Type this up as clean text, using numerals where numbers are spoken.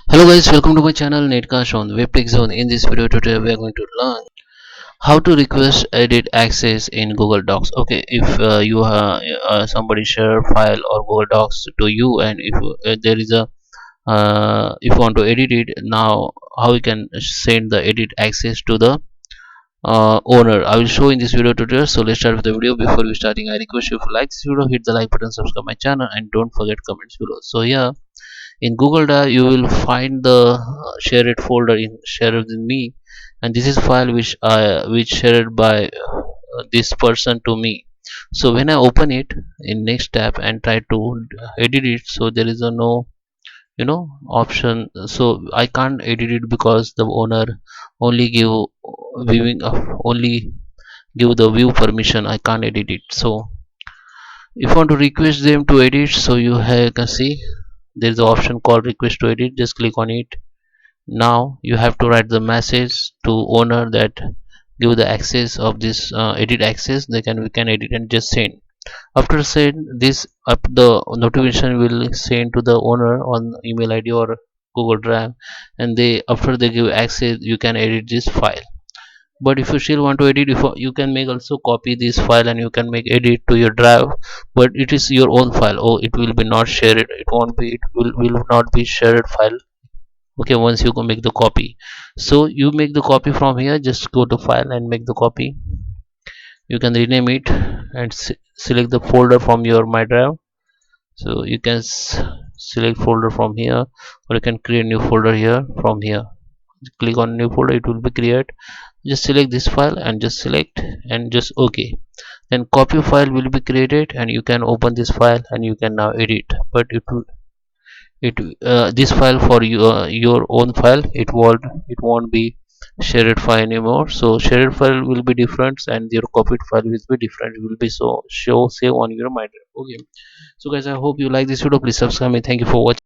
Hello guys, welcome to my channel Netcast on Webtech Zone. In this video tutorial, we are going to learn how to request edit access in Google Docs. Okay, if you somebody share file or Google Docs to you, and if there is a if you want to edit it now, how you can send the edit access to the owner. I will show in this video tutorial. So let's start with the video. Before we starting, I request you if you like this video, hit the like button, subscribe my channel, and don't forget comments below. So yeah, in Google Drive you will find the shared folder in shared with me, and this is file which shared by this person to me. So when I open it in next tab and try to edit it, so there is a no option, so I can't edit it because the owner only give viewing only give the view permission. I can't edit it. So if you want to request them to edit, so you can see there is an option called request to edit. Just click on it. Now you have to write the message to owner that give the access of this edit access. We can edit and just send. After send this up, the notification will send to the owner on email ID or Google Drive, and they after they give access you can edit this file. But if you still want to edit, if you can make also copy this file and you can make edit to your drive, but it is your own file. Oh, it will be not shared, it won't be, will not be shared file. Okay, once you can make the copy, so you make the copy from here. Just go to file and make the copy. You can rename it and select the folder from your my drive. So you can select folder from here, or you can create new folder here from here. Click on new folder, it will be create. Just select this file and just select and just okay. Then copy file will be created and you can open this file and you can now edit. But it this file for your own file, it won't be shared file anymore. So shared file will be different and your copied file will be different. It will be so show save on your mind. Okay, so guys, I hope you like this video. Please subscribe me. Thank you for watching.